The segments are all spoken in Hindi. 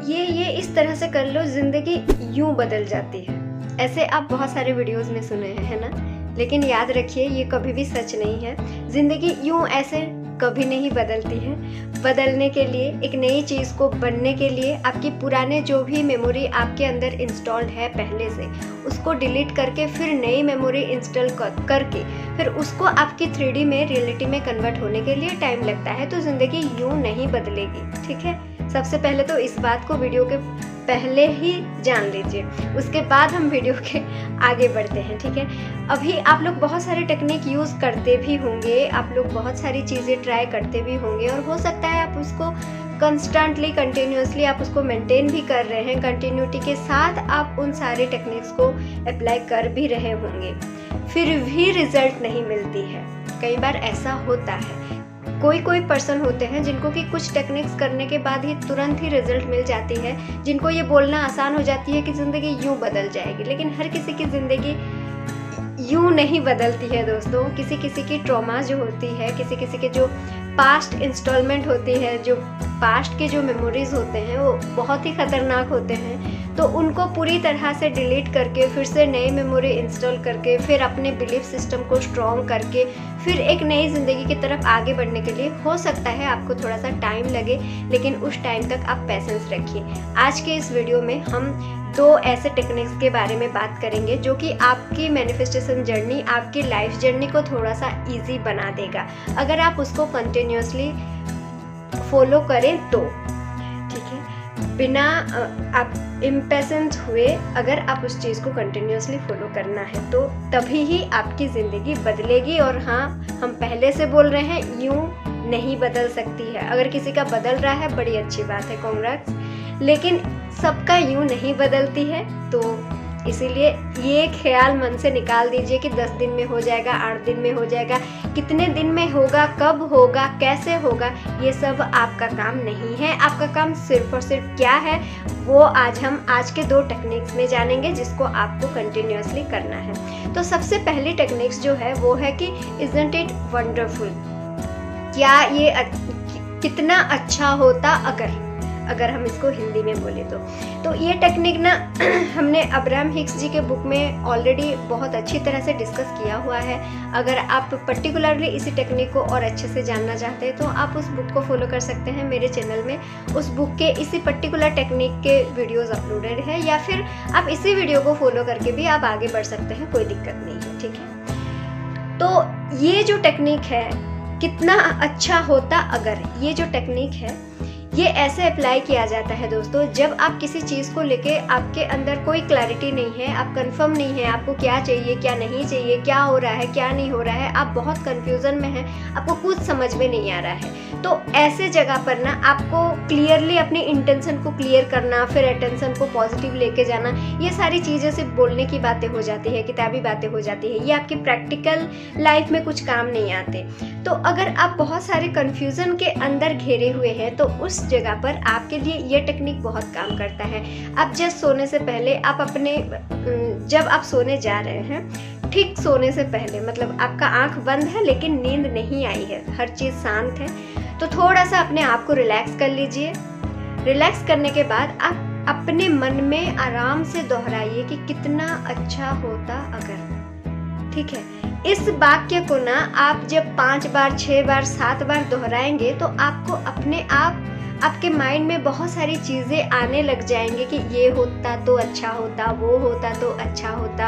ये इस तरह से कर लो ज़िंदगी यूं बदल जाती है। ऐसे आप बहुत सारे वीडियोस में सुने हैं, है ना? लेकिन याद रखिए ये कभी भी सच नहीं है। ज़िंदगी यूं ऐसे कभी नहीं बदलती है। बदलने के लिए, एक नई चीज़ को बनने के लिए आपकी पुराने जो भी मेमोरी आपके अंदर इंस्टॉल्ड है पहले से, उसको डिलीट करके फिर नई मेमोरी इंस्टॉल करके फिर उसको आपकी 3D में, रियलिटी में कन्वर्ट होने के लिए टाइम लगता है। तो ज़िंदगी यूं नहीं बदलेगी, ठीक है? सबसे पहले तो इस बात को वीडियो के पहले ही जान लीजिए, उसके बाद हम वीडियो के आगे बढ़ते हैं, ठीक है? अभी आप लोग बहुत सारे टेक्निक यूज़ करते भी होंगे, आप लोग बहुत सारी चीज़ें ट्राई करते भी होंगे और हो सकता है आप उसको कंस्टेंटली, कंटिन्यूसली आप उसको मेंटेन भी कर रहे हैं, कंटिन्यूटी के साथ आप उन सारे टेक्निक्स को अप्लाई कर भी रहे होंगे, फिर भी रिजल्ट नहीं मिलती है। कई बार ऐसा होता है, कोई पर्सन होते हैं जिनको कि कुछ टेक्निक्स करने के बाद ही तुरंत ही रिजल्ट मिल जाती है, जिनको ये बोलना आसान हो जाती है कि ज़िंदगी यूं बदल जाएगी। लेकिन हर किसी की ज़िंदगी यूं नहीं बदलती है दोस्तों। किसी किसी की ट्रॉमा जो होती है, किसी किसी के जो पास्ट इंस्टॉलमेंट होती है, जो पास्ट के जो मेमोरीज होते हैं वो बहुत ही ख़तरनाक होते हैं। तो उनको पूरी तरह से डिलीट करके फिर से नई मेमोरी इंस्टॉल करके फिर अपने बिलीफ सिस्टम को स्ट्रॉन्ग करके फिर एक नई ज़िंदगी की तरफ आगे बढ़ने के लिए हो सकता है आपको थोड़ा सा टाइम लगे, लेकिन उस टाइम तक आप पेशेंस रखिए। आज के इस वीडियो में हम 2 ऐसे टेक्निक्स के बारे में बात करेंगे जो कि आपकी मैनिफेस्टेशन जर्नी, आपकी लाइफ जर्नी को थोड़ा सा ईजी बना देगा अगर आप उसको कंटिन्यूसली फॉलो करें तो, ठीक है? बिना आप इम्पेशेंट हुए अगर आप उस चीज़ को कंटिन्यूसली फॉलो करना है तो तभी ही आपकी ज़िंदगी बदलेगी। और हाँ, हम पहले से बोल रहे हैं यूं नहीं बदल सकती है। अगर किसी का बदल रहा है बड़ी अच्छी बात है, कांग्रेट्स, लेकिन सबका यूं नहीं बदलती है। तो इसीलिए ये ख्याल मन से निकाल दीजिए कि 10 दिन में हो जाएगा, 8 दिन में हो जाएगा, कितने दिन में होगा, कब होगा, कैसे होगा, ये सब आपका काम नहीं है। आपका काम सिर्फ और सिर्फ क्या है वो हम आज के 2 टेक्निक्स में जानेंगे जिसको आपको कंटिन्यूसली करना है। तो सबसे पहली टेक्निक्स जो है वो है कि इज़न्ट इट वंडरफुल, क्या ये कितना अच्छा होता अगर हम इसको हिंदी में बोले तो ये टेक्निक ना हमने अब्राहम हिक्स जी के बुक में ऑलरेडी बहुत अच्छी तरह से डिस्कस किया हुआ है। अगर आप पर्टिकुलरली इसी टेक्निक को और अच्छे से जानना चाहते हैं तो आप उस बुक को फॉलो कर सकते हैं। मेरे चैनल में उस बुक के इसी पर्टिकुलर टेक्निक के वीडियोज़ अपलोडेड है, या फिर आप इसी वीडियो को फॉलो करके भी आप आगे बढ़ सकते हैं, कोई दिक्कत नहीं है, ठीक है? तो ये जो टेक्निक है, कितना अच्छा होता अगर, ये जो टेक्निक है ये ऐसे अप्लाई किया जाता है दोस्तों जब आप किसी चीज़ को लेके आपके अंदर कोई क्लैरिटी नहीं है, आप कंफर्म नहीं है आपको क्या चाहिए, क्या नहीं चाहिए, क्या हो रहा है, क्या नहीं हो रहा है, आप बहुत कंफ्यूजन में हैं, आपको कुछ समझ में नहीं आ रहा है। तो ऐसे जगह पर ना आपको क्लियरली अपनी इंटेंशन को क्लियर करना, फिर अटेंशन को पॉजिटिव लेके जाना, ये सारी चीज़ें सिर्फ बोलने की बातें हो जाती है, किताबी बातें हो जाती है, ये आपकी प्रैक्टिकल लाइफ में कुछ काम नहीं आते। तो अगर आप बहुत सारे कन्फ्यूज़न के अंदर घिरे हुए हैं तो उस जगह पर आपके लिए ये टेक्निक बहुत काम करता है। आप जस्ट सोने से पहले आप जब आप सोने जा रहे हैं, ठीक सोने से पहले, मतलब आपका आंख बंद है लेकिन नींद नहीं आई है, हर चीज़ शांत है, तो थोड़ा सा अपने आप को रिलैक्स कर लीजिए। रिलैक्स करने के बाद आप अपने मन में आराम से दोहराइए कि कितना अच्छा होता अगर, ठीक है? इस वाक्य को ना आप जब 5 बार, 6 बार, 7 बार दोहराएंगे तो आपको अपने आप आपके माइंड में बहुत सारी चीज़ें आने लग जाएंगे कि ये होता तो अच्छा होता, वो होता तो अच्छा होता,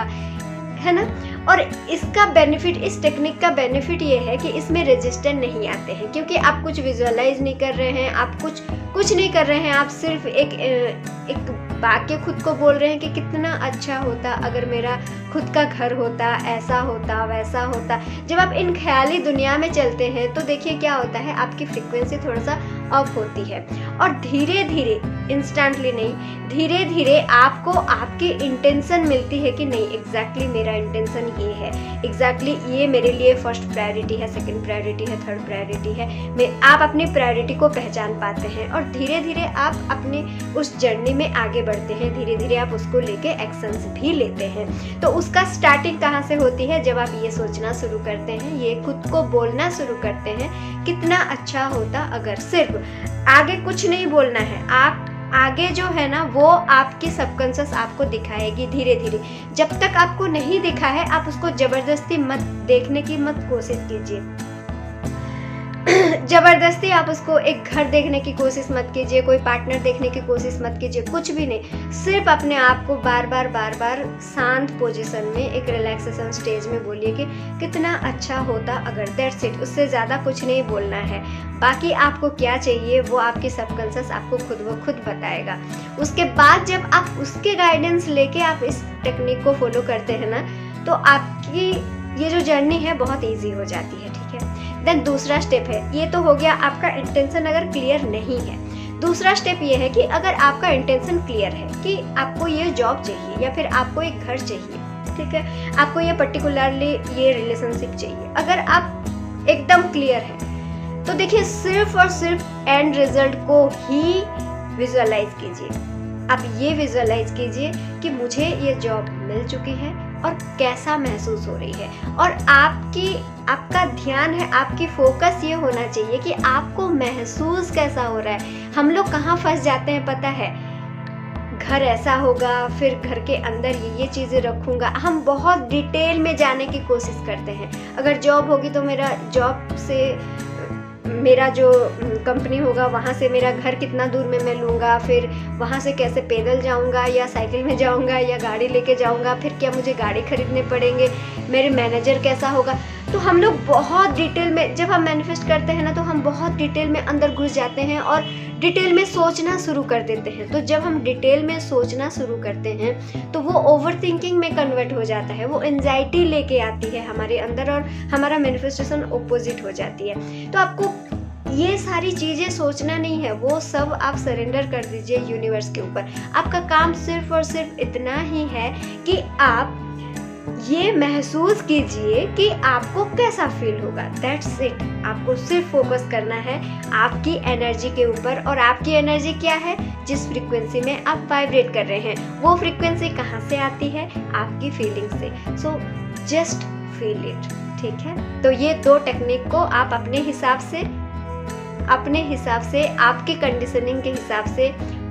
है ना? और इसका बेनिफिट, इस टेक्निक का बेनिफिट ये है कि इसमें रेजिस्टेंस नहीं आते हैं, क्योंकि आप कुछ विजुअलाइज नहीं कर रहे हैं, आप कुछ नहीं कर रहे हैं, आप सिर्फ एक वाक्य खुद को बोल रहे हैं कि कितना अच्छा होता अगर मेरा खुद का घर होता, ऐसा होता, वैसा होता। जब आप इन ख्याली दुनिया में चलते हैं तो देखिए क्या होता है, आपकी फ्रीक्वेंसी थोड़ा सा अप होती है और धीरे धीरे, इंस्टेंटली नहीं, धीरे धीरे आपको आपकी इंटेंशन मिलती है कि नहीं, एग्जैक्टली मेरा इंटेंशन ये है, एग्जैक्टली ये मेरे लिए फर्स्ट प्रायोरिटी है, सेकंड प्रायोरिटी है, थर्ड प्रायोरिटी है। आप अपनी प्रायोरिटी को पहचान पाते हैं और धीरे धीरे आप अपने उस जर्नी में आगे बढ़ते हैं, धीरे धीरे आप उसको लेके एक्शंस भी लेते हैं। तो उसका स्टार्टिंग कहाँ से होती है? जब आप ये सोचना शुरू करते हैं, ये खुद को बोलना शुरू करते हैं, कितना अच्छा होता अगर। सिर्फ आगे कुछ नहीं बोलना है, आप आगे जो है ना वो आपकी सबकॉन्शियस आपको दिखाएगी धीरे धीरे। जब तक आपको नहीं दिखा है आप उसको जबरदस्ती मत देखने की मत कोशिश कीजिए। जबरदस्ती आप उसको एक घर देखने की कोशिश मत कीजिए, कोई पार्टनर देखने की कोशिश मत कीजिए, कुछ भी नहीं। सिर्फ अपने आप को बार बार शांत पोजीशन में एक रिलैक्सेशन स्टेज में बोलिए कि कितना अच्छा होता अगर, दैट्स इट। उससे ज़्यादा कुछ नहीं बोलना है। बाकी आपको क्या चाहिए वो आपकी सबकॉन्शियस आपको खुद ब खुद बताएगा। उसके बाद जब आप उसके गाइडेंस लेके आप इस टेक्निक को फॉलो करते हैं ना, तो आपकी ये जो जर्नी है बहुत ईजी हो जाती है, ठीक है। देन दूसरा स्टेप है, ये तो हो गया आपका इंटेंशन अगर क्लियर नहीं है। दूसरा स्टेप ये है कि अगर आपका इंटेंशन क्लियर है कि आपको ये जॉब चाहिए या फिर आपको एक घर चाहिए, ठीक है, आपको ये पर्टिकुलरली ये रिलेशनशिप चाहिए, अगर आप एकदम क्लियर है तो देखिए सिर्फ और सिर्फ एंड रिजल्ट को ही विजुअलाइज कीजिए। आप ये विजुअलाइज कीजिए कि मुझे ये जॉब मिल चुकी है और कैसा महसूस हो रही है, और आपका ध्यान है, आपकी फोकस ये होना चाहिए कि आपको महसूस कैसा हो रहा है। हम लोग कहाँ फंस जाते हैं पता है, घर ऐसा होगा, फिर घर के अंदर ये चीज़ें रखूँगा, हम बहुत डिटेल में जाने की कोशिश करते हैं। अगर जॉब होगी तो मेरा जॉब से मेरा जो कंपनी होगा वहाँ से मेरा घर कितना दूर में मैं लूँगा, फिर वहाँ से कैसे पैदल जाऊँगा या साइकिल में जाऊँगा या गाड़ी लेके जाऊँगा, फिर क्या मुझे गाड़ी खरीदने पड़ेंगे, मेरे मैनेजर कैसा होगा। तो हम लोग बहुत डिटेल में, जब हम मैनिफेस्ट करते हैं ना तो हम बहुत डिटेल में अंदर घुस जाते हैं और डिटेल में सोचना शुरू कर देते हैं। तो जब हम डिटेल में सोचना शुरू करते हैं तो वो ओवर थिंकिंग में कन्वर्ट हो जाता है, वो एंजाइटी लेके आती है हमारे अंदर और हमारा मैनिफेस्टेशन ऑपोजिट हो जाती है। तो आपको ये सारी चीज़ें सोचना नहीं है, वो सब आप सरेंडर कर दीजिए यूनिवर्स के ऊपर। आपका काम सिर्फ और सिर्फ इतना ही है कि आप ये महसूस कीजिए कि आपको कैसा फील होगा, दैट्स इट। आपको सिर्फ फोकस करना है आपकी एनर्जी के ऊपर, और आपकी एनर्जी क्या है, जिस फ्रीक्वेंसी में आप वाइब्रेट कर रहे हैं। वो फ्रीक्वेंसी कहाँ से आती है, आपकी फीलिंग से। सो जस्ट फील इट, ठीक है। तो ये दो टेक्निक को आप अपने हिसाब से आपकी कंडीशनिंग के हिसाब से,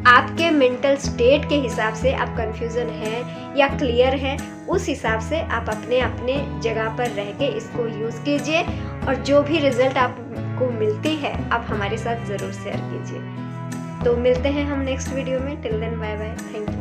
आपके मेंटल स्टेट के हिसाब से, आप कंफ्यूजन है या क्लियर है, उस हिसाब से आप अपने अपने जगह पर रह के इसको यूज़ कीजिए, और जो भी रिजल्ट आपको मिलती है आप हमारे साथ ज़रूर शेयर कीजिए। तो मिलते हैं हम नेक्स्ट वीडियो में। Till then bye bye, thank you.